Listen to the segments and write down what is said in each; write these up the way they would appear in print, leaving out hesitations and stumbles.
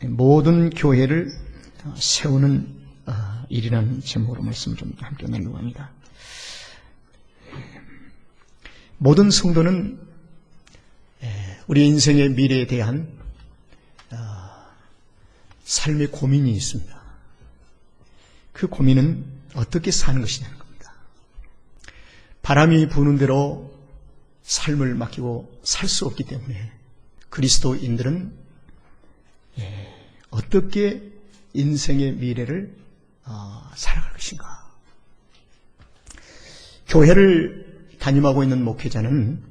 모든 교회를 세우는 일이라는 제목으로 말씀을 좀 함께 나누려고 합니다. 모든 성도는 우리 인생의 미래에 대한 삶의 고민이 있습니다. 그 고민은 어떻게 사는 것이냐는 겁니다. 바람이 부는 대로 삶을 맡기고 살 수 없기 때문에 그리스도인들은 어떻게 인생의 미래를 살아갈 것인가. 교회를 담임하고 있는 목회자는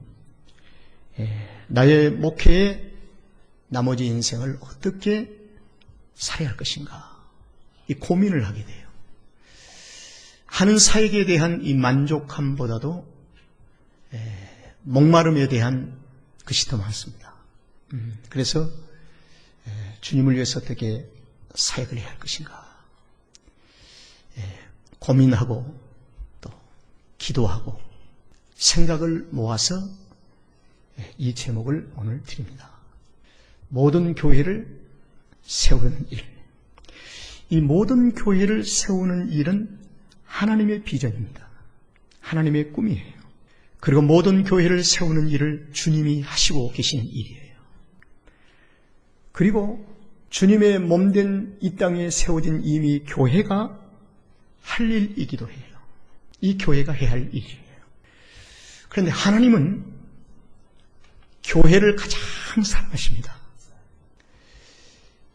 나의 목회의 나머지 인생을 어떻게 살아야 할 것인가, 이 고민을 하게 돼요. 하는 사역에 대한 이 만족함보다도 목마름에 대한 것이 더 많습니다. 그래서 주님을 위해서 어떻게 사역을 해야 할 것인가 고민하고 또 기도하고 생각을 모아서 이 제목을 오늘 드립니다. 모든 교회를 세우는 일. 이 모든 교회를 세우는 일은 하나님의 비전입니다. 하나님의 꿈이에요. 그리고 모든 교회를 세우는 일을 주님이 하시고 계시는 일이에요. 그리고 주님의 몸된 이 땅에 세워진 이미 교회가 할 일이기도 해요. 이 교회가 해야 할 일이에요. 그런데 하나님은 교회를 가장 사랑하십니다.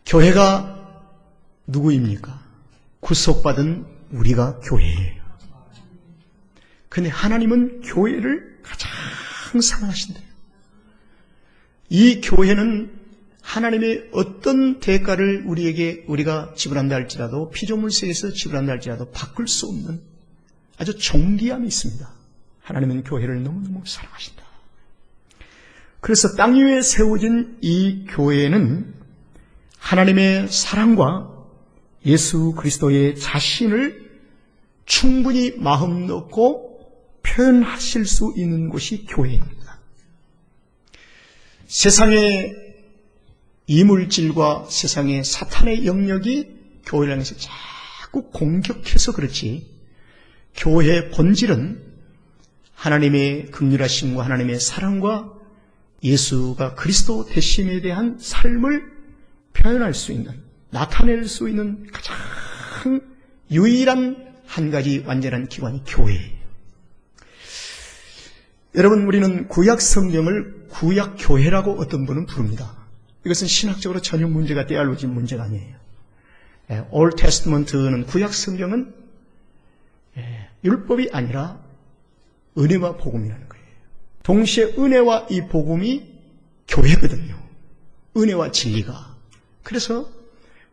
교회가 누구입니까? 구속받은 우리가 교회예요. 그런데 하나님은 교회를 가장 사랑하신대요. 이 교회는 하나님의 어떤 대가를 우리가 지불한다 할지라도, 피조물세에서 지불한다 할지라도 바꿀 수 없는 아주 존귀함이 있습니다. 하나님은 교회를 너무너무 사랑하신다. 그래서 땅 위에 세워진 이 교회는 하나님의 사랑과 예수 그리스도의 자신을 충분히 마음 놓고 표현하실 수 있는 곳이 교회입니다. 세상의 이물질과 세상의 사탄의 영역이 교회를 향해서 자꾸 공격해서 그렇지, 교회의 본질은 하나님의 긍휼하심과 하나님의 사랑과 예수가 그리스도 되심에 대한 삶을 표현할 수 있는, 나타낼 수 있는 가장 유일한 한 가지 완전한 기관이 교회예요. 여러분, 우리는 구약 성경을 구약 교회라고 어떤 분은 부릅니다. 이것은 신학적으로 전혀 문제가 떼알로진 문제가 아니에요. Old Testament는 구약 성경은 율법이 아니라 은혜와 복음이라는 거예요. 동시에 은혜와 이 복음이 교회거든요. 은혜와 진리가. 그래서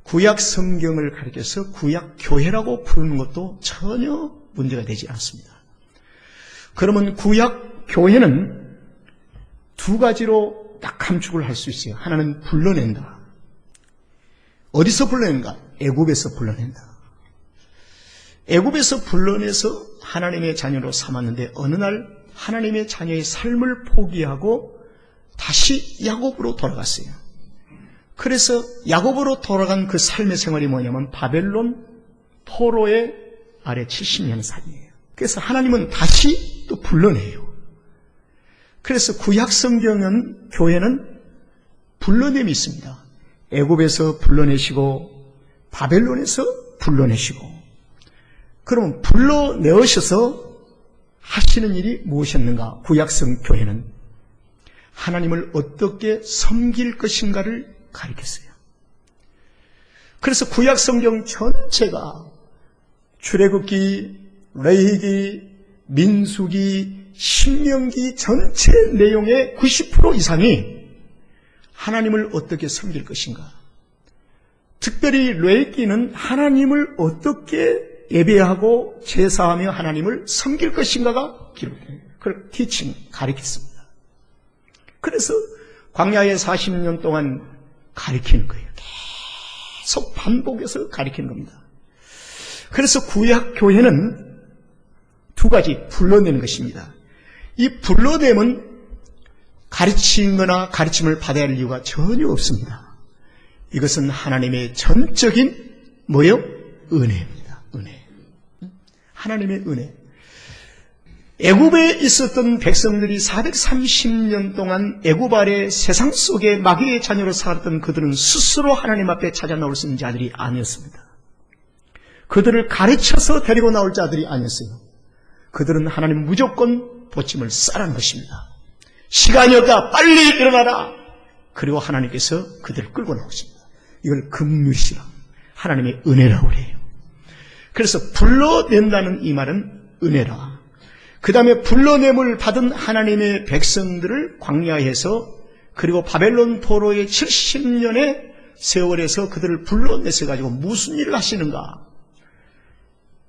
구약 성경을 가리켜서 구약 교회라고 부르는 것도 전혀 문제가 되지 않습니다. 그러면 구약 교회는 두 가지로 딱 함축을 할 수 있어요. 하나는 불러낸다. 어디서 불러낸가? 애굽에서 불러낸다. 애굽에서 불러내서 하나님의 자녀로 삼았는데 어느 날 하나님의 자녀의 삶을 포기하고 다시 야곱으로 돌아갔어요. 그래서 야곱으로 돌아간 그 삶의 생활이 뭐냐면 바벨론 포로의 아래 70년 살이에요. 그래서 하나님은 다시 또 불러내요. 그래서 구약 성경은, 교회는 불러냄이 있습니다. 애굽에서 불러내시고 바벨론에서 불러내시고. 그러면 불러내으셔서 하시는 일이 무엇이었는가? 구약성 교회는 하나님을 어떻게 섬길 것인가를 가리켰어요. 그래서 구약 성경 전체가 출애굽기, 레위기, 민수기, 신명기 전체 내용의 90% 이상이 하나님을 어떻게 섬길 것인가. 특별히 레위기는 하나님을 어떻게 예배하고 제사하며 하나님을 섬길 것인가가 기록돼요. 그걸 티칭, 가르쳤습니다. 그래서 광야에 40년 동안 가르치는 거예요. 계속 반복해서 가르치는 겁니다. 그래서 구약 교회는 두 가지 불러내는 것입니다. 이 불러냄은 가르친 거나 가르침을 받아야 할 이유가 전혀 없습니다. 이것은 하나님의 전적인 뭐요? 은혜입니다. 은혜. 하나님의 은혜. 애굽에 있었던 백성들이 430년 동안 애굽 아래 세상 속에 마귀의 자녀로 살았던 그들은 스스로 하나님 앞에 찾아 나올 수 있는 자들이 아니었습니다. 그들을 가르쳐서 데리고 나올 자들이 아니었어요. 그들은 하나님 무조건 보침을 싸란 것입니다. 시간이 없다. 빨리 일어나라. 그리고 하나님께서 그들을 끌고 나오십니다. 이걸 금유시라, 하나님의 은혜라고 그래요. 그래서 불러낸다는 이 말은 은혜라. 그 다음에 불러냄을 받은 하나님의 백성들을 광야에서 그리고 바벨론 포로의 70년의 세월에서 그들을 불러내서 가지고 무슨 일을 하시는가?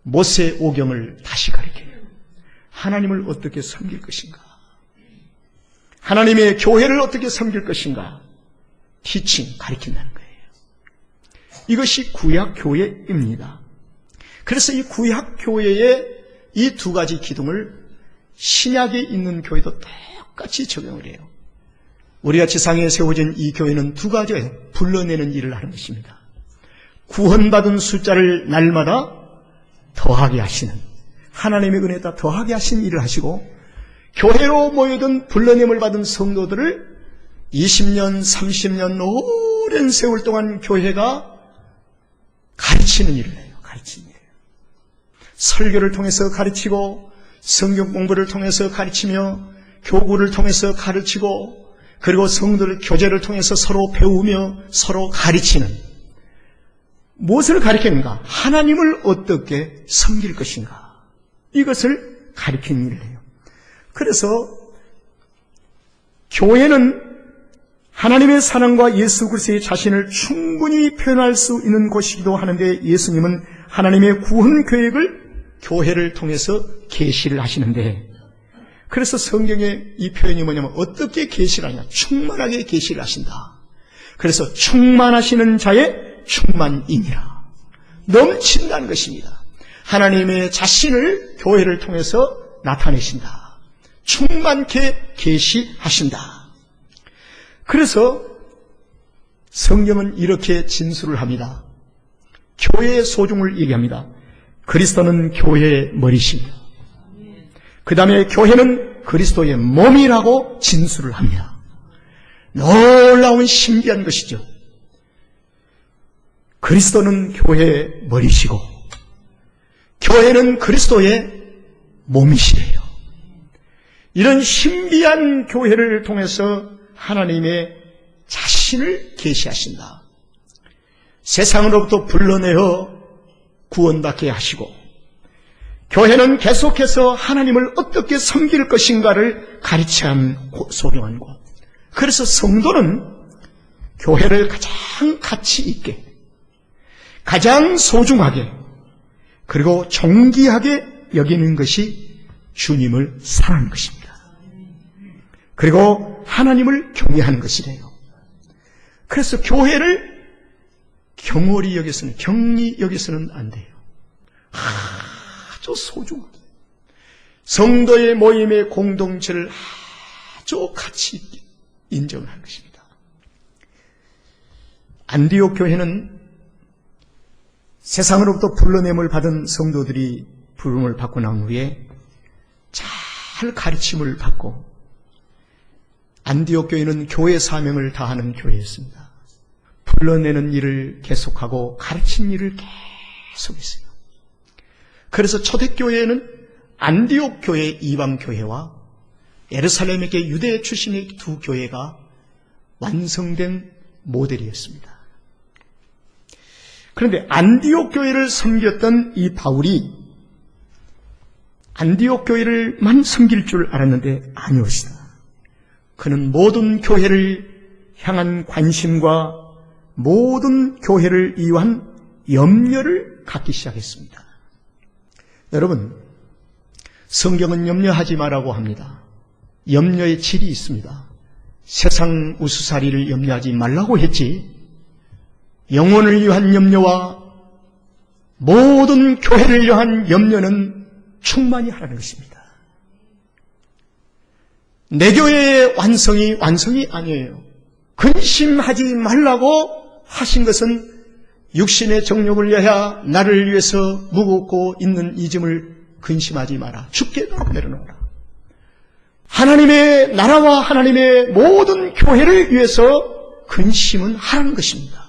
모세 오경을 다시 가르쳐요. 하나님을 어떻게 섬길 것인가? 하나님의 교회를 어떻게 섬길 것인가? 티칭, 가르친다는 거예요. 이것이 구약교회입니다. 그래서 이 구약교회의 이 두 가지 기둥을 신약에 있는 교회도 똑같이 적용을 해요. 우리가 지상에 세워진 이 교회는 두 가지예요. 불러내는 일을 하는 것입니다. 구원받은 숫자를 날마다 더하게 하시는, 하나님의 은혜에다 더하게 하신 일을 하시고, 교회로 모여든 불러냄을 받은 성도들을 20년, 30년 오랜 세월 동안 교회가 가르치는 일을 해요. 가르치는 일. 설교를 통해서 가르치고, 성경 공부를 통해서 가르치며, 교구를 통해서 가르치고, 그리고 성도들 교제를 통해서 서로 배우며 서로 가르치는, 무엇을 가르치는가? 하나님을 어떻게 섬길 것인가? 이것을 가르치는 일을 해요. 그래서 교회는 하나님의 사랑과 예수 그리스도의 자신을 충분히 표현할 수 있는 곳이기도 하는데, 예수님은 하나님의 구원 계획을 교회를 통해서 계시를 하시는데, 그래서 성경의 이 표현이 뭐냐면 어떻게 계시를 하냐? 충만하게 계시를 하신다. 그래서 충만하시는 자의 충만이니라. 넘친다는 것입니다. 하나님의 자신을 교회를 통해서 나타내신다. 충만케 계시하신다. 그래서 성경은 이렇게 진술을 합니다. 교회의 소중을 얘기합니다. 그리스도는 교회의 머리십니다. 그 다음에 교회는 그리스도의 몸이라고 진술을 합니다. 놀라운 신비한 것이죠. 그리스도는 교회의 머리시고 교회는 그리스도의 몸이시래요. 이런 신비한 교회를 통해서 하나님의 자신을 계시하신다. 세상으로부터 불러내어 구원받게 하시고, 교회는 계속해서 하나님을 어떻게 섬길 것인가를 가르치는 소중한 곳. 그래서 성도는 교회를 가장 가치 있게, 가장 소중하게, 그리고 존귀하게 여기는 것이 주님을 사랑하는 것입니다. 그리고 하나님을 경외하는 것이래요. 그래서 교회를 경홀히 여기서는, 경리 여기서는 안 돼요. 아주 소중하게 성도의 모임의 공동체를 아주 가치 있게 인정하는 것입니다. 안디옥 교회는 세상으로부터 불러냄을 받은 성도들이 부름을 받고 난 후에 잘 가르침을 받고, 안디옥 교회는 교회 사명을 다하는 교회였습니다. 불러내는 일을 계속하고 가르치는 일을 계속했어요. 그래서 초대교회는 안디옥 교회 이방 교회와 예루살렘의 유대 출신의 두 교회가 완성된 모델이었습니다. 그런데 안디옥 교회를 섬겼던 이 바울이 안디옥 교회를만 섬길 줄 알았는데 아니었습니다. 그는 모든 교회를 향한 관심과 모든 교회를 위한 염려를 갖기 시작했습니다. 여러분, 성경은 염려하지 말라고 합니다. 염려의 질이 있습니다. 세상 우수사리를 염려하지 말라고 했지, 영혼을 위한 염려와 모든 교회를 위한 염려는 충만히 하라는 것입니다. 내 교회의 완성이 아니에요. 근심하지 말라고 하신 것은 육신의 정욕을 위하여 나를 위해서 무겁고 있는 이 짐을 근심하지 마라. 죽게 내려놓아라. 하나님의 나라와 하나님의 모든 교회를 위해서 근심은 하라는 것입니다.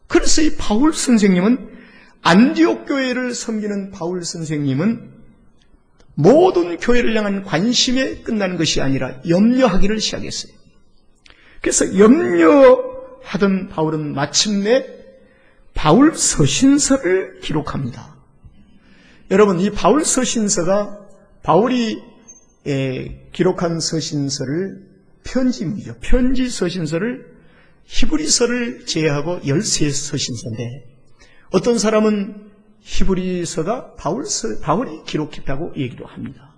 그래서 이 바울 선생님은, 안디옥 교회를 섬기는 바울 선생님은 모든 교회를 향한 관심에 끝나는 것이 아니라 염려하기를 시작했어요. 그래서 염려하던 바울은 마침내 바울 서신서를 기록합니다. 여러분, 이 바울 서신서가 바울이 기록한 서신서를 편지입니다. 편지 서신서를 히브리서를 제외하고 13서신서인데, 어떤 사람은 히브리서가 바울이 기록했다고 얘기도 합니다.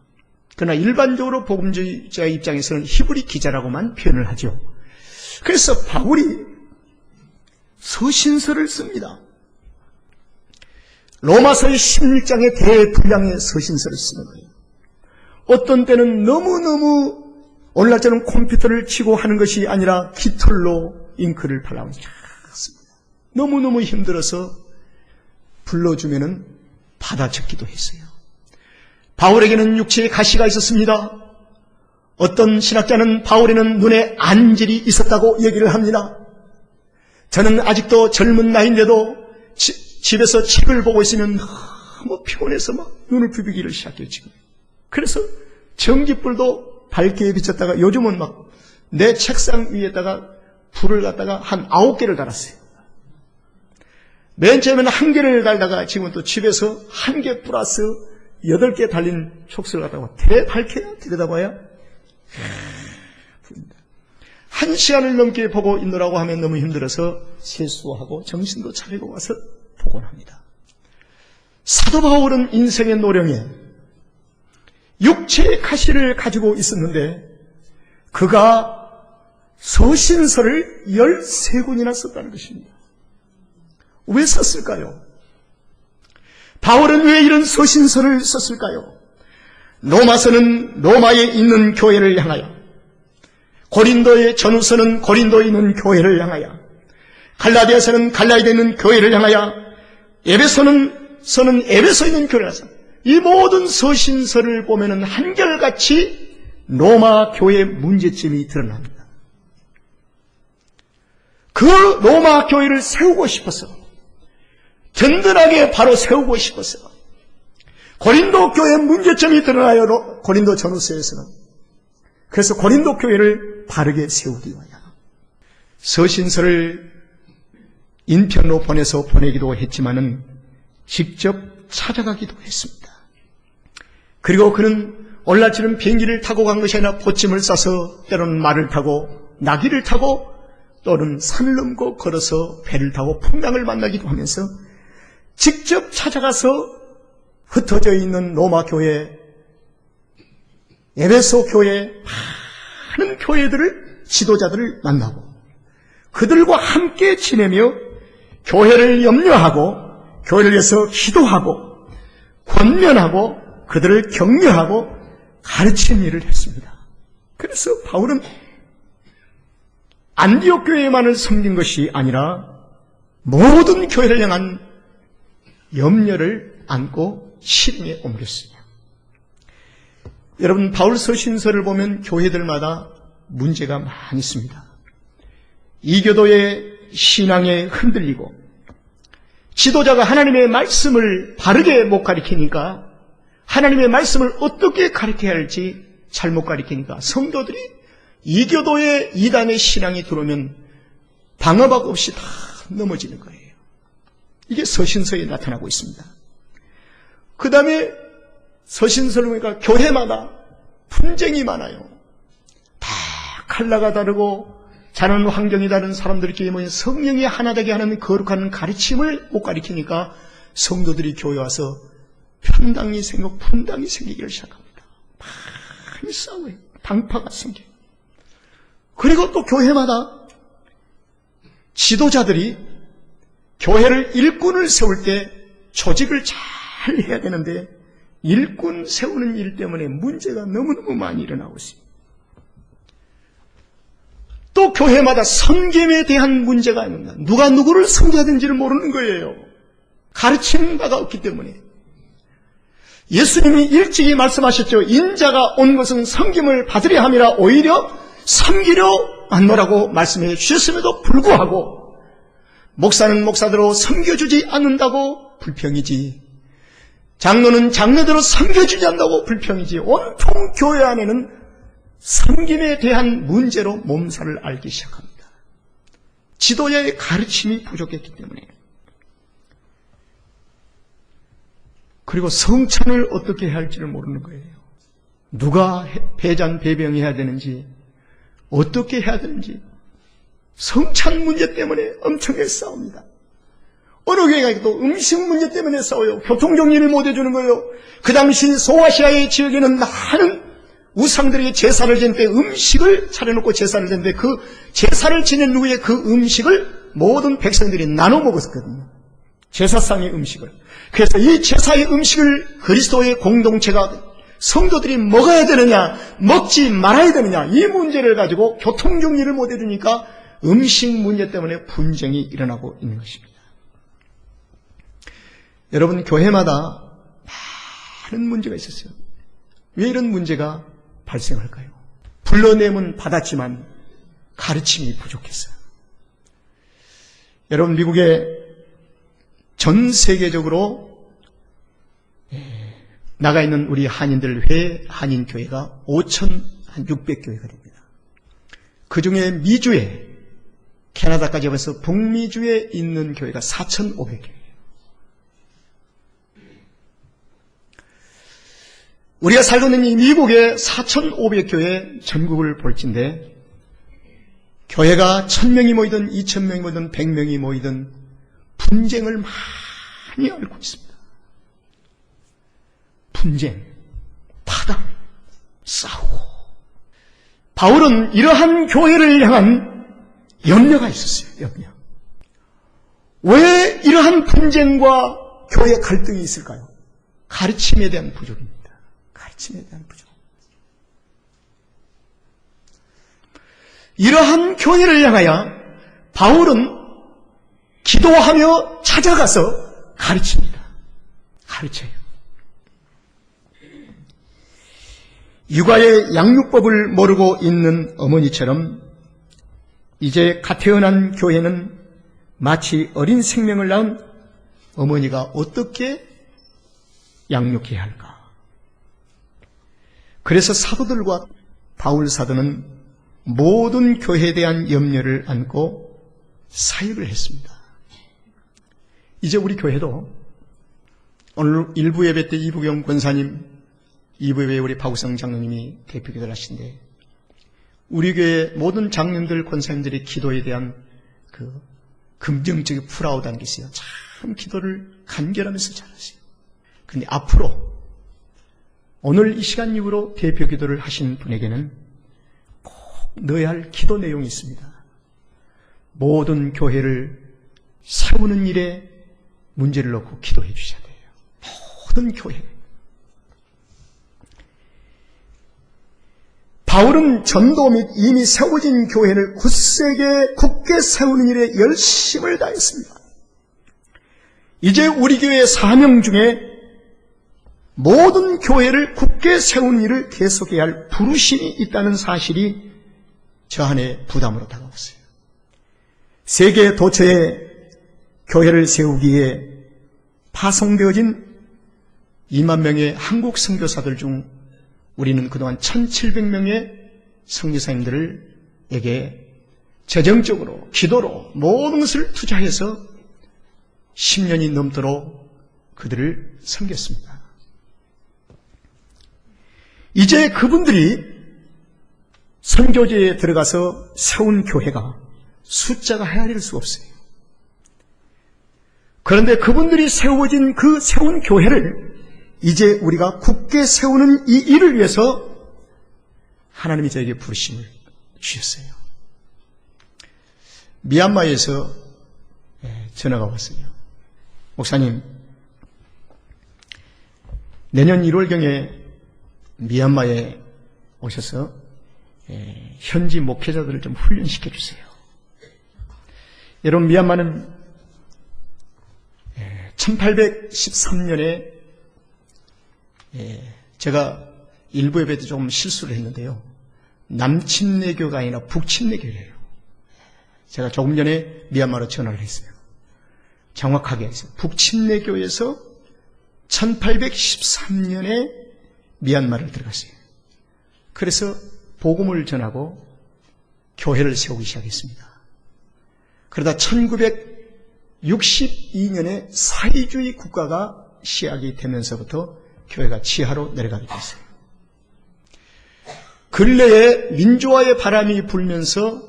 그러나 일반적으로 복음주의자의 입장에서는 히브리 기자라고만 표현을 하죠. 그래서 바울이 서신서를 씁니다. 로마서의 16장의 대분량의 서신서를 쓰는 거예요. 어떤 때는 너무너무 오늘날처럼 컴퓨터를 치고 하는 것이 아니라 깃털로 잉크를 발라서 씁니다. 너무너무 힘들어서 불러주면은 받아 적기도 했어요. 바울에게는 육체의 가시가 있었습니다. 어떤 신학자는 바울에는 눈에 안질이 있었다고 얘기를 합니다. 저는 아직도 젊은 나이인데도 집에서 책을 보고 있으면 너무 피곤해서 막 눈을 비비기를 시작했죠. 그래서 전깃불도 밝게 비쳤다가 요즘은 막 내 책상 위에다가 불을 갖다가 한 9개를 달았어요. 맨 처음에는 1개를 달다가 지금은 또 집에서 1개 플러스 8개 달린 촉수를 갖다가 대밝게 들여다봐야 1시간을 넘게 보고 있느라고 하면 너무 힘들어서 세수하고 정신도 차리고 와서 보곤 합니다. 사도 바울은 인생의 노령에 육체의 가시를 가지고 있었는데 그가 서신서를 13권이나 썼다는 것입니다. 왜 썼을까요? 바울은 왜 이런 서신서를 썼을까요? 로마서는 로마에 있는 교회를 향하여, 고린도의 전후서는 고린도에 있는 교회를 향하여, 갈라디아서는 갈라디아에 있는 교회를 향하여, 에베소는 에베소에 있는 교회를 향하여, 이 모든 서신서를 보면은 한결같이 로마 교회의 문제점이 드러납니다. 그 로마 교회를 세우고 싶어서, 든든하게 바로 세우고 싶어서, 고린도 교회의 문제점이 드러나요. 고린도 전후서에서는. 그래서 고린도 교회를 바르게 세우기 위하여 서신서를 인편로 보내기도 했지만은 직접 찾아가기도 했습니다. 그리고 그는 오늘날처럼 비행기를 타고 간 것이 아니라 보침을 싸서 때로는 말을 타고 나귀를 타고 또는 산을 넘고 걸어서 배를 타고 풍랑을 만나기도 하면서 직접 찾아가서 흩어져 있는 로마 교회, 에베소 교회, 많은 교회들을, 지도자들을 만나고 그들과 함께 지내며 교회를 염려하고 교회를 위해서 기도하고 권면하고 그들을 격려하고 가르치는 일을 했습니다. 그래서 바울은 안디옥 교회만을 섬긴 것이 아니라 모든 교회를 향한 염려를 안고 실행에 옮겼어요. 여러분, 바울 서신서를 보면 교회들마다 문제가 많이 있습니다. 이교도의 신앙에 흔들리고 지도자가 하나님의 말씀을 바르게 못 가르치니까 하나님의 말씀을 어떻게 가르쳐야 할지 잘못 가르치니까 성도들이 이교도의 이단의 신앙이 들어오면 방어막 없이 다 넘어지는 거예요. 이게 서신서에 나타나고 있습니다. 그 다음에 서신서를 보니까 교회마다 분쟁이 많아요. 다 컬러가 다르고 자라는 환경이 다른 사람들끼리 모인 성령이 하나 되게 하는 거룩한 가르침을 못 가르치니까 성도들이 교회 와서 편당이 생기고 분당이 생기기를 시작합니다. 많이 싸워요. 당파가 생겨요. 그리고 또 교회마다 지도자들이 교회를 일꾼을 세울 때 조직을 잘 해야 되는데 일꾼 세우는 일 때문에 문제가 너무너무 많이 일어나고 있습니다. 또 교회마다 섬김에 대한 문제가 있는다. 누가 누구를 섬겨야 되는지를 모르는 거예요. 가르치는 바가 없기 때문에. 예수님이 일찍이 말씀하셨죠. 인자가 온 것은 섬김을 받으려 함이라 오히려 섬기려 왔노라고 말씀해 주셨음에도 불구하고 목사는 목사대로 섬겨주지 않는다고 불평이지, 장로는 장로대로 섬겨주지 않는다고 불평이지, 온통 교회 안에는 섬김에 대한 문제로 몸살을 앓기 시작합니다. 지도자의 가르침이 부족했기 때문에. 그리고 성찬을 어떻게 해야 할지를 모르는 거예요. 누가 배잔 배병해야 되는지, 어떻게 해야 되는지, 성찬 문제 때문에 엄청나게 싸웁니다. 어느 교회가 또 음식 문제 때문에 싸워요. 교통정리를 못 해주는 거예요. 그 당시 소아시아의 지역에는 많은 우상들에게 제사를 지낼 때 음식을 차려놓고 제사를 지냈는데 그 제사를 지낸 후에 그 음식을 모든 백성들이 나눠 먹었거든요. 제사상의 음식을. 그래서 이 제사의 음식을 그리스도의 공동체가 성도들이 먹어야 되느냐, 먹지 말아야 되느냐, 이 문제를 가지고 교통정리를 못 해주니까 음식 문제 때문에 분쟁이 일어나고 있는 것입니다. 여러분, 교회마다 많은 문제가 있었어요. 왜 이런 문제가 발생할까요? 불러내면 받았지만 가르침이 부족했어요. 여러분, 미국에 전 세계적으로 나가 있는 우리 한인들 한인 교회가 5,600교회가 됩니다. 그 중에 미주에, 캐나다까지 해서 북미주에 있는 교회가 4,500교회예요. 우리가 살고 있는 이 미국의 4,500교회 전국을 볼진데, 교회가 1,000명이 모이든 2,000명이 모이든 100명이 모이든 분쟁을 많이 앓고 있습니다. 분쟁, 파당, 싸우고. 바울은 이러한 교회를 향한 염려가 있었어요. 염려. 왜 이러한 분쟁과 교회 갈등이 있을까요? 가르침에 대한 부족입니다. 가르침에 대한 부족. 이러한 교회를 향하여 바울은 기도하며 찾아가서 가르칩니다. 가르쳐요. 육아의 양육법을 모르고 있는 어머니처럼 이제 갓 태어난 교회는 마치 어린 생명을 낳은 어머니가 어떻게 양육해야 할까? 그래서 사도들과 바울 사도는 모든 교회에 대한 염려를 안고 사역을 했습니다. 이제 우리 교회도 오늘 1부 예배 때 이부경 권사님, 2부 예배에 우리 박우성 장로님이 대표 기도를 하신데, 우리 교회 모든 장로님들, 권사님들의 기도에 대한 그 긍정적인 풀아웃한 게 있어요. 참 기도를 간결하면서 잘하세요. 그런데 앞으로 오늘 이 시간 이후로 대표 기도를 하신 분에게는 꼭 넣어야 할 기도 내용이 있습니다. 모든 교회를 세우는 일에 문제를 놓고 기도해 주셔야 돼요. 모든 교회. 바울은 전도 및 이미 세워진 교회를 굳게 세우는 일에 열심을 다했습니다. 이제 우리 교회의 사명 중에 모든 교회를 굳게 세우는 일을 계속해야 할 부르심이 있다는 사실이 저 안에 부담으로 다가왔어요. 세계 도처에 교회를 세우기에 파송되어진 2만 명의 한국 선교사들 중 우리는 그동안 1,700명의 선교사님들에게 재정적으로, 기도로 모든 것을 투자해서 10년이 넘도록 그들을 섬겼습니다. 이제 그분들이 선교지에 들어가서 세운 교회가 숫자가 헤아릴 수 없어요. 그런데 그분들이 세워진 그 세운 교회를 이제 우리가 굳게 세우는 이 일을 위해서 하나님이 저에게 부르심을 주셨어요. 미얀마에서 전화가 왔어요. 목사님, 내년 1월경에 미얀마에 오셔서 현지 목회자들을 좀 훈련시켜 주세요. 여러분, 미얀마는 1813년에 제가 일부 예배 때 조금 실수를 했는데요. 남친내교가 아니라 북친내교예요. 제가 조금 전에 미얀마로 전화를 했어요. 정확하게 했어요. 북친내교에서 1813년에 미얀마를 들어갔어요. 그래서 복음을 전하고 교회를 세우기 시작했습니다. 그러다 1962년에 사회주의 국가가 시작이 되면서부터 교회가 지하로 내려가게 됐어요. 근래에 민주화의 바람이 불면서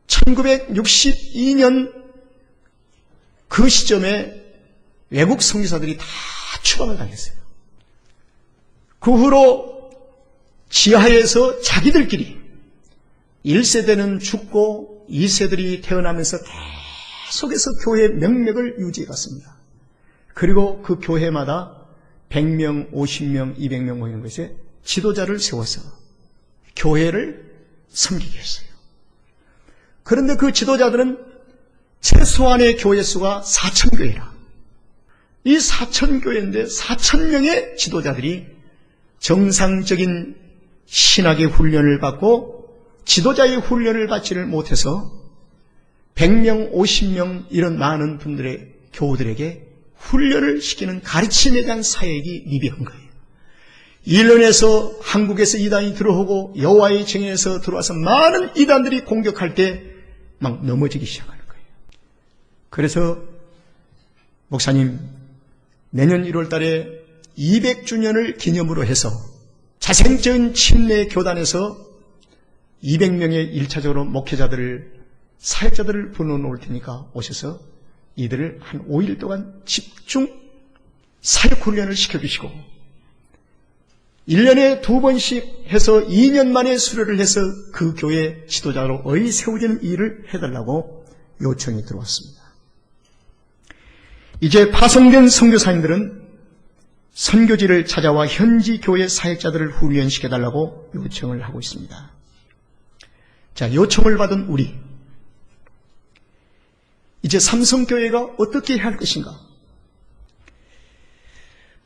1962년 그 시점에 외국 선교사들이 다 추방을 당했어요. 그 후로 지하에서 자기들끼리 1세대는 죽고 2세들이 태어나면서 계속해서 교회의 명맥을 유지해 갔습니다. 그리고 그 교회마다 100명, 50명, 200명 모이는 곳에 지도자를 세워서 교회를 섬기게 했어요. 그런데 그 지도자들은 최소한의 교회 수가 4,000교회라. 이 4,000교회인데 4,000명의 지도자들이 정상적인 신학의 훈련을 받고 지도자의 훈련을 받지를 못해서 100명, 50명 이런 많은 분들의 교우들에게 훈련을 시키는 가르침에 대한 사역이 미비한 거예요. 일본에서 한국에서 이단이 들어오고 여호와의 정예에서 들어와서 많은 이단들이 공격할 때 막 넘어지기 시작하는 거예요. 그래서 목사님, 내년 1월 달에 200주년을 기념으로 해서 자생적인 침례 교단에서 200명의 1차적으로 목회자들을, 사역자들을 불러놓을 테니까 오셔서 이들을 한 5일 동안 집중 사역훈련을 시켜주시고 1년에 2번씩 해서 2년 만에 수료를 해서 그 교회 지도자로 세워지는 일을 해달라고 요청이 들어왔습니다. 이제 파송된 선교사님들은 선교지를 찾아와 현지 교회 사역자들을 훈련시켜달라고 요청을 하고 있습니다. 자, 요청을 받은 우리, 이제 삼성교회가 어떻게 해야 할 것인가?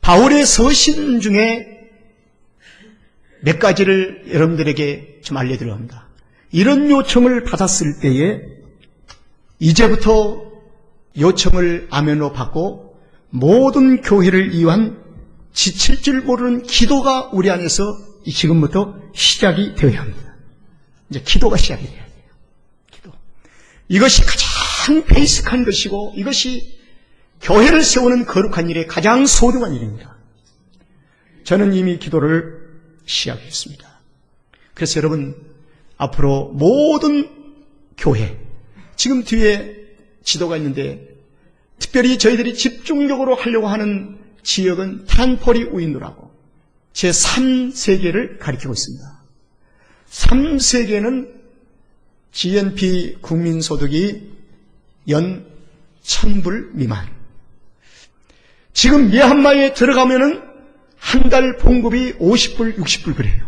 바울의 서신 중에 몇 가지를 여러분들에게 좀 알려드려 합니다. 이런 요청을 받았을 때에 이제부터 요청을 아멘으로 받고 모든 교회를 위한 지칠 줄 모르는 기도가 우리 안에서 지금부터 시작이 되어야 합니다. 이제 기도가 시작이 돼야 돼요. 기도. 이것이 가장 베이직한 것이고 이것이 교회를 세우는 거룩한 일의 가장 소중한 일입니다. 저는 이미 기도를 시작했습니다. 그래서 여러분, 앞으로 모든 교회, 지금 뒤에 지도가 있는데 특별히 저희들이 집중적으로 하려고 하는 지역은 탄포리 우인도라고 제3세계를 가리키고 있습니다. 3세계는 GNP 국민소득이 연 1,000불 미만. 지금 미얀마에 들어가면은 한 달 봉급이 50불, 60불 그래요.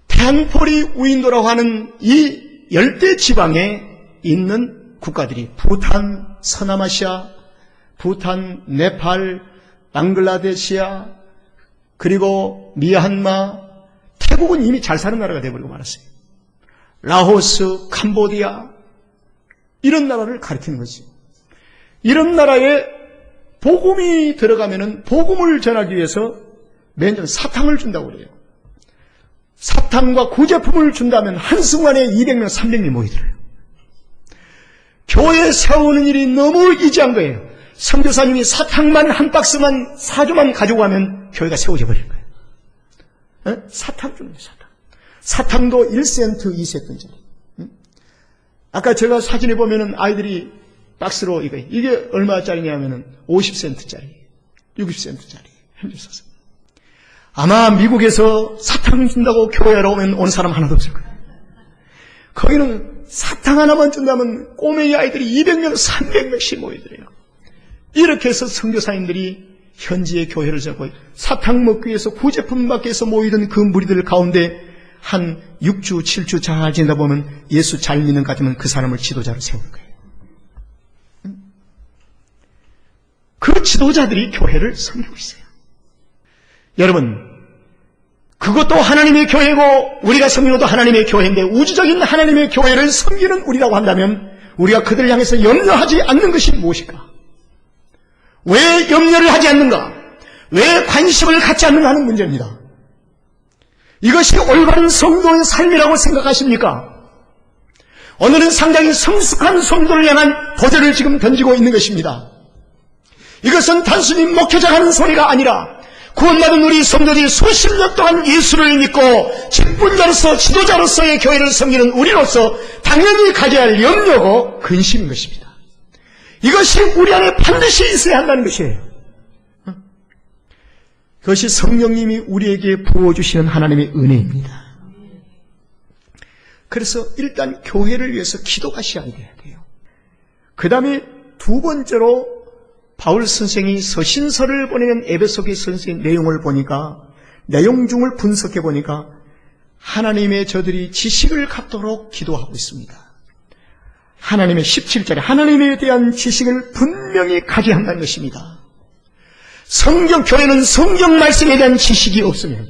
탄포리 우인도라고 하는 이 열대 지방에 있는 국가들이 부탄, 서남아시아, 부탄, 네팔, 방글라데시아, 그리고 미얀마, 태국은 이미 잘 사는 나라가 되어버리고 말았어요. 라오스, 캄보디아, 이런 나라를 가리키는 거죠. 이런 나라에 복음이 들어가면은 복음을 전하기 위해서 매년 사탕을 준다고 그래요. 사탕과 구제품을 준다면 한순간에 200명, 300명이 모이더래요. 교회 세우는 일이 너무 이지한 거예요. 선교사님이 사탕만 한 박스만 사조만 가지고 가면 교회가 세워져 버리는 거예요. 사탕 주는 거예요. 사탕도 1센트, 2센트짜리. 아까 제가 사진에 보면은 아이들이 박스로 이게 얼마짜리냐면은 50센트짜리, 60센트짜리 현재 썼어요. 아마 미국에서 사탕 준다고 교회로 오면 온 사람 하나도 없을 거예요. 거기는 사탕 하나만 준다면 꼬맹이 아이들이 200명, 300명씩 모이더래요. 이렇게 해서 선교사님들이 현지의 교회를 잡고 사탕 먹기 위해서 구제품 받기 위해서 모이던 그 무리들 가운데 한 6주, 7주 잘 지내다 보면 예수 잘 믿는 것 같으면 그 사람을 지도자로 세우는 거예요. 그 지도자들이 교회를 섬기고 있어요. 여러분, 그것도 하나님의 교회고 우리가 섬기는 것도 하나님의 교회인데 우주적인 하나님의 교회를 섬기는 우리라고 한다면 우리가 그들을 향해서 염려하지 않는 것이 무엇일까? 왜 염려를 하지 않는가? 왜 관심을 갖지 않는가 하는 문제입니다. 이것이 올바른 성도의 삶이라고 생각하십니까? 오늘은 상당히 성숙한 성도를 향한 도전을 지금 던지고 있는 것입니다. 이것은 단순히 목회자가 하는 소리가 아니라 구원받은 우리 성도들이 수십 년 동안 예수를 믿고 직분자로서 지도자로서의 교회를 섬기는 우리로서 당연히 가져야 할 염려고 근심인 것입니다. 이것이 우리 안에 반드시 있어야 한다는 것이에요. 그것이 성령님이 우리에게 부어주시는 하나님의 은혜입니다. 그래서 일단 교회를 위해서 기도가 시작이 돼야 돼요. 그 다음에 두 번째로 바울 선생이 서신서를 보내는 에베소서의 내용을 보니까 내용 중을 분석해 보니까 하나님의 저들이 지식을 갖도록 기도하고 있습니다. 하나님의 17절에 하나님에 대한 지식을 분명히 가져야 한다는 것입니다. 교회는 성경 말씀에 대한 지식이 없으면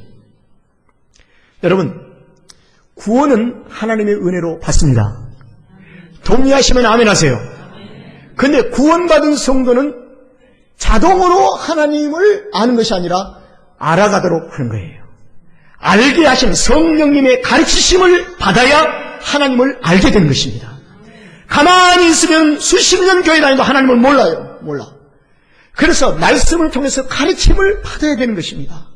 여러분 구원은 하나님의 은혜로 받습니다. 동의하시면 아멘 하세요. 그런데 구원받은 성도는 자동으로 하나님을 아는 것이 아니라 알아가도록 하는 거예요. 알게 하신 성령님의 가르치심을 받아야 하나님을 알게 되는 것입니다. 가만히 있으면 수십 년 교회 다니도 하나님을 몰라. 그래서 말씀을 통해서 가르침을 받아야 되는 것입니다.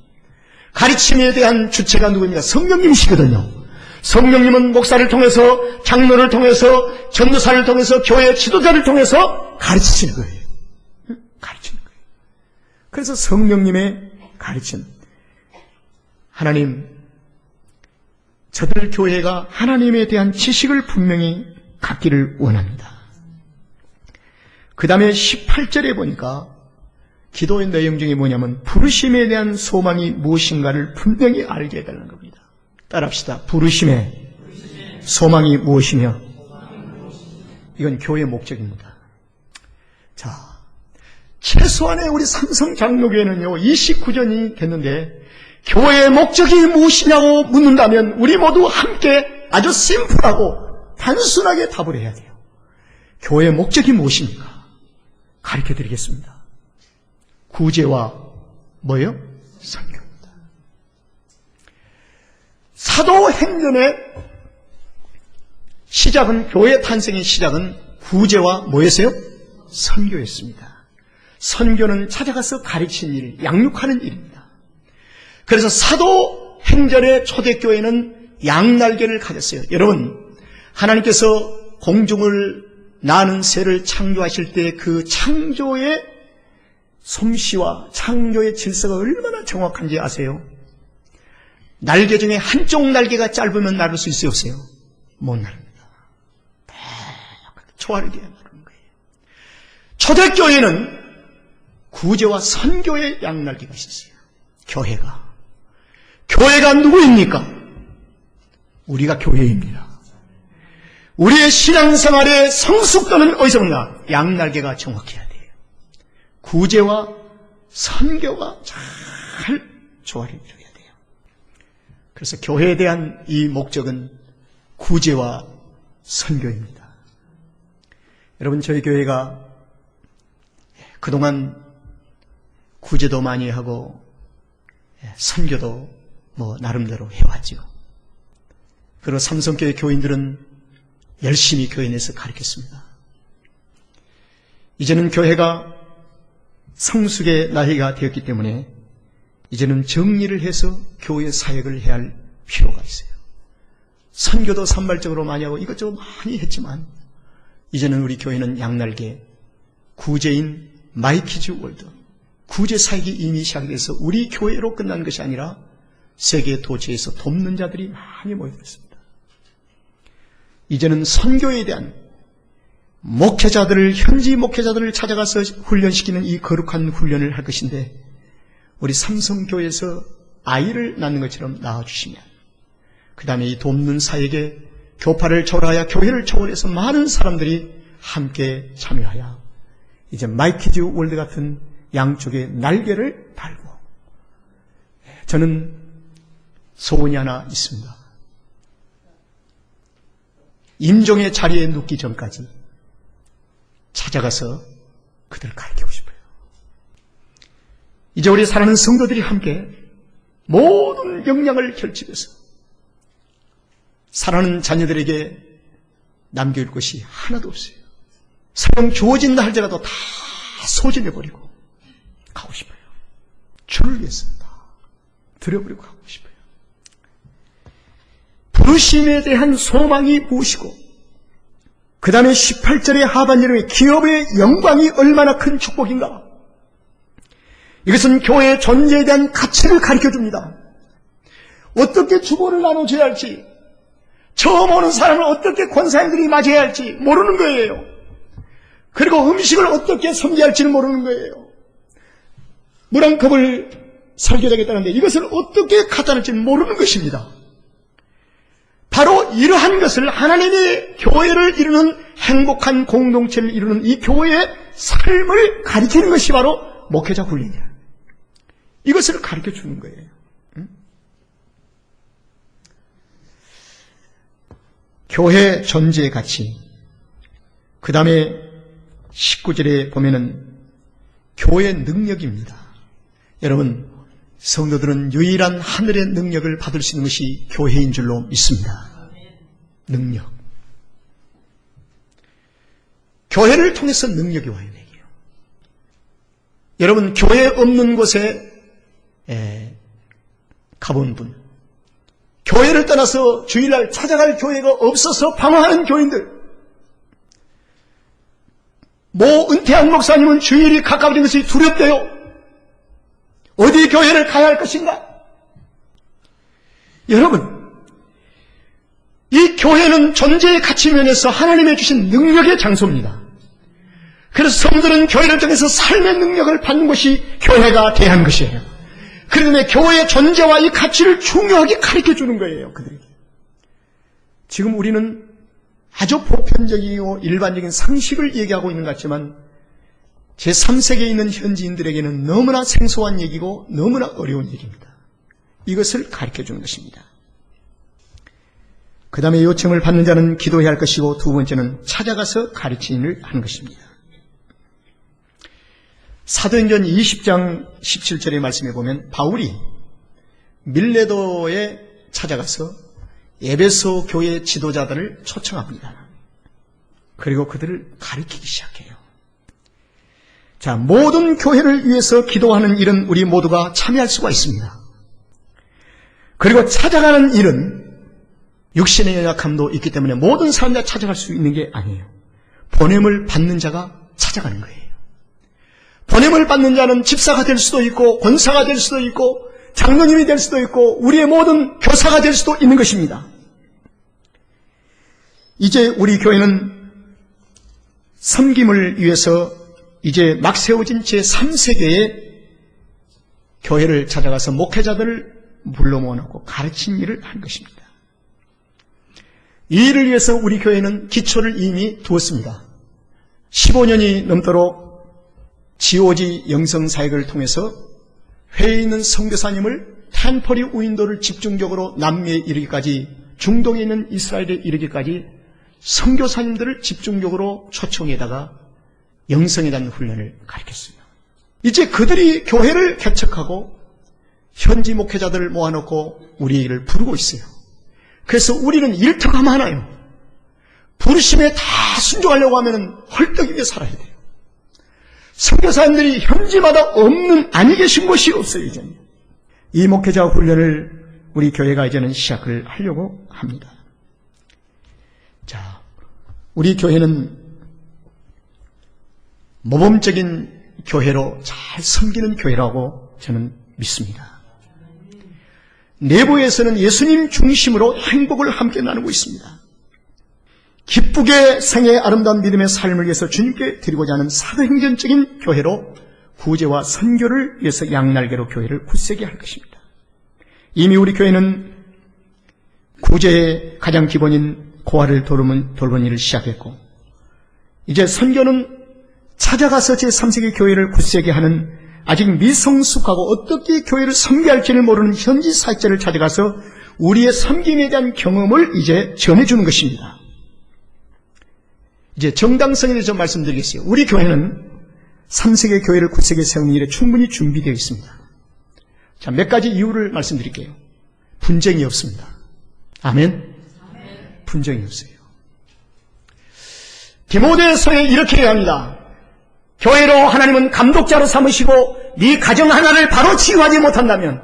가르침에 대한 주체가 누구입니까? 성령님이시거든요. 성령님은 목사를 통해서, 장로를 통해서, 전도사를 통해서, 교회 지도자를 통해서 가르치시는 거예요. 가르치는 거예요. 그래서 성령님의 가르침. 하나님, 저들 교회가 하나님에 대한 지식을 분명히 갖기를 원합니다. 그 다음에 18절에 보니까 기도의 내용 중에 뭐냐면 부르심에 대한 소망이 무엇인가를 분명히 알게 해달라는 겁니다. 따라합시다. 부르심의 소망이 무엇이며 이건 교회의 목적입니다. 자, 최소한의 우리 삼성 장로교회는요 29년이 됐는데 교회의 목적이 무엇이냐고 묻는다면 우리 모두 함께 아주 심플하고 단순하게 답을 해야 돼요. 교회의 목적이 무엇입니까? 가르쳐 드리겠습니다. 구제와 뭐예요? 선교입니다. 사도행전의 시작은, 교회 탄생의 시작은 구제와 뭐였어요? 선교였습니다. 선교는 찾아가서 가르치는 일, 양육하는 일입니다. 그래서 사도행전의 초대교회는 양날개를 가졌어요. 여러분, 하나님께서 공중을 나는 새를 창조하실 때 그 창조의 솜씨와 창조의 질서가 얼마나 정확한지 아세요? 날개 중에 한쪽 날개가 짧으면 나를 수 있어요, 없어요? 못 나릅니다. 초월하게 나르는 거예요. 초대교회는 구제와 선교의 양날개가 있었어요. 교회가 누구입니까? 우리가 교회입니다. 우리의 신앙생활의 성숙도는 어디서 오냐? 양날개가 정확해야 돼요. 구제와 선교가 잘 조화를 이루어야 돼요. 그래서 교회에 대한 이 목적은 구제와 선교입니다. 여러분, 저희 교회가 그동안 구제도 많이 하고 선교도 나름대로 해왔죠. 그리고 삼성교회 교인들은 열심히 교회 내에서 가르쳤습니다. 이제는 교회가 성숙의 나이가 되었기 때문에 이제는 정리를 해서 교회 사역을 해야 할 필요가 있어요. 선교도 산발적으로 많이 하고 이것저것 많이 했지만 이제는 우리 교회는 양날개, 구제인 마이키즈 월드, 구제 사역이 이미 시작돼서 우리 교회로 끝난 것이 아니라 세계 도처에서 돕는 자들이 많이 모여들었습니다. 이제는 선교에 대한 목회자들을, 현지 목회자들을 찾아가서 훈련시키는 이 거룩한 훈련을 할 것인데, 우리 삼성교회에서 아이를 낳는 것처럼 낳아주시면, 그 다음에 이 돕는 사역에 교파를 초월하여 교회를 초월해서 많은 사람들이 함께 참여하여 이제 마이키즈 월드 같은 양쪽의 날개를 달고, 저는 소원이 하나 있습니다. 임종의 자리에 눕기 전까지 찾아가서 그들을 가르치고 싶어요. 이제 우리 사랑하는 성도들이 함께 모든 역량을 결집해서 사랑하는 자녀들에게 남겨줄 것이 하나도 없어요. 설령 주어진다 할지라도 다 소진해버리고 가고 싶어요. 주를 위해서 다 들여버리고 가고 싶어요. 부르심에 대한 소망이 무엇이고, 그 다음에 18절의 하반절에 기업의 영광이 얼마나 큰 축복인가. 이것은 교회의 존재에 대한 가치를 가르쳐줍니다. 어떻게 주보를 나눠줘야 할지, 처음 오는 사람을 어떻게 권사님들이 맞이해야 할지 모르는 거예요. 그리고 음식을 어떻게 섬겨야 할지는 모르는 거예요. 물 한 컵을 설교하겠다는데 이것을 어떻게 갖다 놓을지는 모르는 것입니다. 바로 이러한 것을 하나님의 교회를 이루는, 행복한 공동체를 이루는 이 교회의 삶을 가르치는 것이 바로 목회자 훈련이에요. 이것을 가르쳐 주는 거예요. 교회 존재의 가치. 그 다음에 19절에 보면은 교회의 능력입니다. 여러분, 성도들은 유일한 하늘의 능력을 받을 수 있는 것이 교회인 줄로 믿습니다. 능력. 교회를 통해서 능력이 와야 돼요. 여러분, 교회 없는 곳에 가본 분, 교회를 떠나서 주일날 찾아갈 교회가 없어서 방황하는 교인들, 은퇴한 목사님은 주일이 가까워진 것이 두렵대요. 어디 교회를 가야 할 것인가? 여러분, 이 교회는 존재의 가치 면에서 하나님의 주신 능력의 장소입니다. 그래서 성도는 교회를 통해서 삶의 능력을 받는 것이 교회가 돼야 하는 것이에요. 그런데 교회의 존재와 이 가치를 중요하게 가르쳐 주는 거예요, 그들에게. 지금 우리는 아주 보편적이고 일반적인 상식을 얘기하고 있는 것 같지만 제3세계에 있는 현지인들에게는 너무나 생소한 얘기고 너무나 어려운 얘기입니다. 이것을 가르쳐 주는 것입니다. 그 다음에 요청을 받는 자는 기도해야 할 것이고, 두 번째는 찾아가서 가르치는 하는 것입니다. 사도행전 20장 17절의 말씀에 보면 바울이 밀레도에 찾아가서 에베소 교회 지도자들을 초청합니다. 그리고 그들을 가르치기 시작해요. 자, 모든 교회를 위해서 기도하는 일은 우리 모두가 참여할 수가 있습니다. 그리고 찾아가는 일은 육신의 연약함도 있기 때문에 모든 사람들이 찾아갈 수 있는 게 아니에요. 보냄을 받는 자가 찾아가는 거예요. 보냄을 받는 자는 집사가 될 수도 있고, 권사가 될 수도 있고, 장로님이 될 수도 있고, 우리의 모든 교사가 될 수도 있는 것입니다. 이제 우리 교회는 섬김을 위해서 이제 막 세워진 제3세계의 교회를 찾아가서 목회자들을 불러 모아놓고 가르친 일을 한 것입니다. 이 일을 위해서 우리 교회는 기초를 이미 두었습니다. 15년이 넘도록 GOG 영성사역을 통해서 회에 있는 선교사님을 텐포리 우인도를 집중적으로 남미에 이르기까지, 중동에 있는 이스라엘에 이르기까지 선교사님들을 집중적으로 초청해다가 영성에 대한 훈련을 가르쳤어요. 이제 그들이 교회를 개척하고 현지 목회자들을 모아놓고 우리 일을 부르고 있어요. 그래서 우리는 일터가 많아요. 부르심에 다 순종하려고 하면 헐떡이게 살아야 돼요. 선교사님들이 현지마다 아니 계신 곳이 없어요. 이제는. 이 목회자 훈련을 우리 교회가 이제는 시작을 하려고 합니다. 자, 우리 교회는 모범적인 교회로 잘 섬기는 교회라고 저는 믿습니다. 내부에서는 예수님 중심으로 행복을 함께 나누고 있습니다. 기쁘게 생애의 아름다운 믿음의 삶을 위해서 주님께 드리고자 하는 사도행전적인 교회로 구제와 선교를 위해서 양날개로 교회를 굳세게 할 것입니다. 이미 우리 교회는 구제의 가장 기본인 고아를 돌보는 일을 시작했고, 이제 선교는 찾아가서 제3세기 교회를 굳세게 하는 아직 미성숙하고 어떻게 교회를 섬겨할지를 모르는 현지 사역자를 찾아가서 우리의 섬김에 대한 경험을 이제 전해주는 것입니다. 이제 정당성에 대해서 말씀드리겠어요. 우리 교회는 3세기 교회를 굳세게 세우는 일에 충분히 준비되어 있습니다. 자, 몇 가지 이유를 말씀드릴게요. 분쟁이 없습니다. 아멘? 분쟁이 없어요. 디모데서에 이렇게 해야 합니다. 교회로 하나님은 감독자로 삼으시고 네 가정 하나를 바로 치유하지 못한다면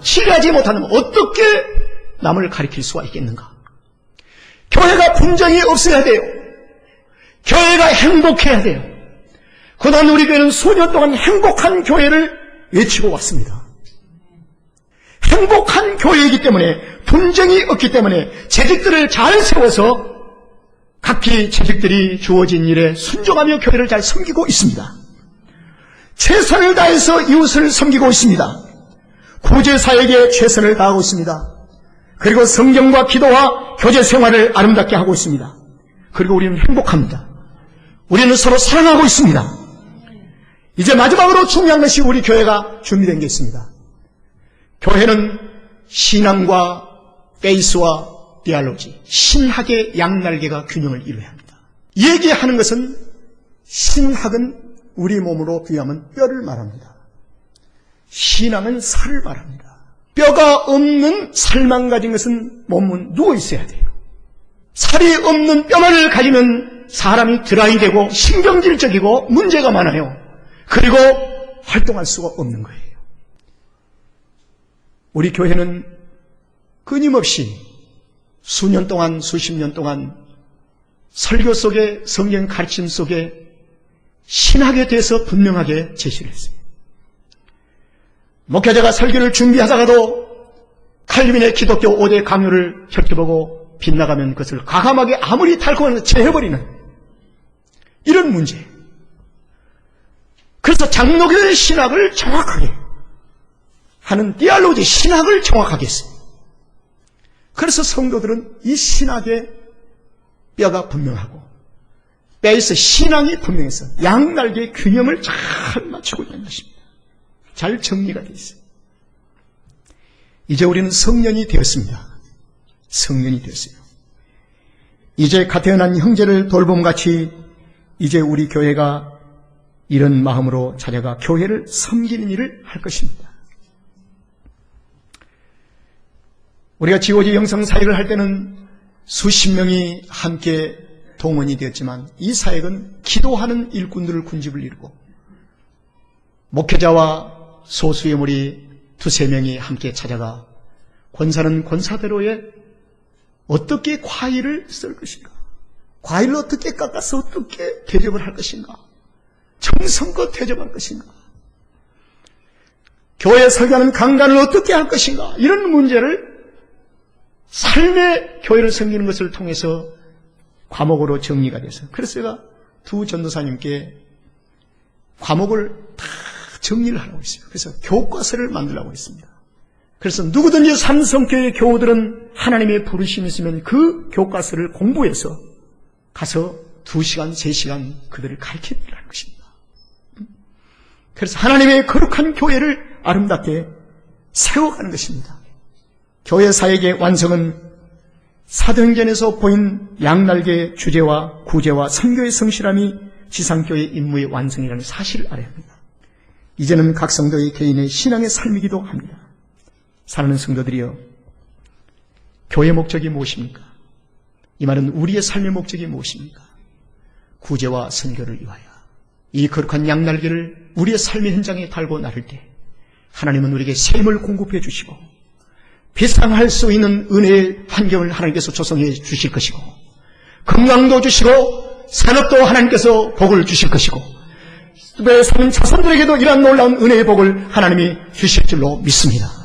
어떻게 남을 가리킬 수가 있겠는가? 교회가 분쟁이 없어야 돼요. 교회가 행복해야 돼요. 그동안 우리 교회는 수년 동안 행복한 교회를 외치고 왔습니다. 행복한 교회이기 때문에, 분쟁이 없기 때문에 재직들을 잘 세워서 각기 재직들이 주어진 일에 순종하며 교회를 잘 섬기고 있습니다. 최선을 다해서 이웃을 섬기고 있습니다. 구제사에게 최선을 다하고 있습니다. 그리고 성경과 기도와 교제 생활을 아름답게 하고 있습니다. 그리고 우리는 행복합니다. 우리는 서로 사랑하고 있습니다. 이제 마지막으로 중요한 것이 우리 교회가 준비된 게 있습니다. 교회는 신앙과 페이스와 디알로지, 신학의 양날개가 균형을 이루어야 합니다. 얘기하는 것은, 신학은 우리 몸으로 비유하면 뼈를 말합니다. 신앙은 살을 말합니다. 뼈가 없는 살만 가진 것은 몸은 누워 있어야 돼요. 살이 없는 뼈만을 가지면 사람이 드라이되고 신경질적이고 문제가 많아요. 그리고 활동할 수가 없는 거예요. 우리 교회는 끊임없이 수년 동안, 수십 년 동안 설교 속에, 성경 가르침 속에 신학에 대해서 분명하게 제시를 했어요. 목회자가 설교를 준비하다가도 칼빈의 기독교 5대 강요를 펼쳐보고 빗나가면 그것을 과감하게 아무리 달콤해서 제해버리는 이런 문제. 그래서 장로교의 신학을 정확하게 하는 디알로지, 신학을 정확하게 했어요. 그래서 성도들은 이 신학의 뼈가 분명하고 뼈에서 신앙이 분명해서 양날개의 균형을 잘 맞추고 있는 것입니다. 잘 정리가 되어 있어요. 이제 우리는 성년이 되었습니다. 성년이 되었어요. 이제 갓태어난 형제를 돌봄같이 이제 우리 교회가 이런 마음으로 자녀가 교회를 섬기는 일을 할 것입니다. 우리가 GOG 영성 사역을 할 때는 수십 명이 함께 동원이 되었지만 이 사역은 기도하는 일꾼들을 군집을 이루고 목회자와 소수의 무리 두세 명이 함께 찾아가 권사는 권사대로의 어떻게 과일을 썰 것인가, 과일을 어떻게 깎아서 어떻게 대접을 할 것인가, 정성껏 대접할 것인가, 교회 설교하는 강단을 어떻게 할 것인가, 이런 문제를 삶의 교회를 섬기는 것을 통해서 과목으로 정리가 돼서, 그래서 제가 두 전도사님께 과목을 다 정리를 하라고 했어요. 그래서 교과서를 만들라고 했습니다. 그래서 누구든지 삼성교회 교우들은 하나님의 부르심이 있으면 그 교과서를 공부해서 가서 2시간, 3시간 그들을 가르치라는 것입니다. 그래서 하나님의 거룩한 교회를 아름답게 세워가는 것입니다. 교회 사역의 완성은 사도행전에서 보인 양날개의 주제와 구제와 선교의 성실함이 지상교회의 임무의 완성이라는 사실을 알아야 합니다. 이제는 각 성도의 개인의 신앙의 삶이기도 합니다. 사랑하는 성도들이여, 교회 목적이 무엇입니까? 이 말은 우리의 삶의 목적이 무엇입니까? 구제와 선교를 위하여 이 거룩한 양날개를 우리의 삶의 현장에 달고 나를 때 하나님은 우리에게 샘을 공급해 주시고 비상할 수 있는 은혜의 환경을 하나님께서 조성해 주실 것이고 건강도 주시고 산업도 하나님께서 복을 주실 것이고 내 삶 자손들에게도 이러한 놀라운 은혜의 복을 하나님이 주실 줄로 믿습니다.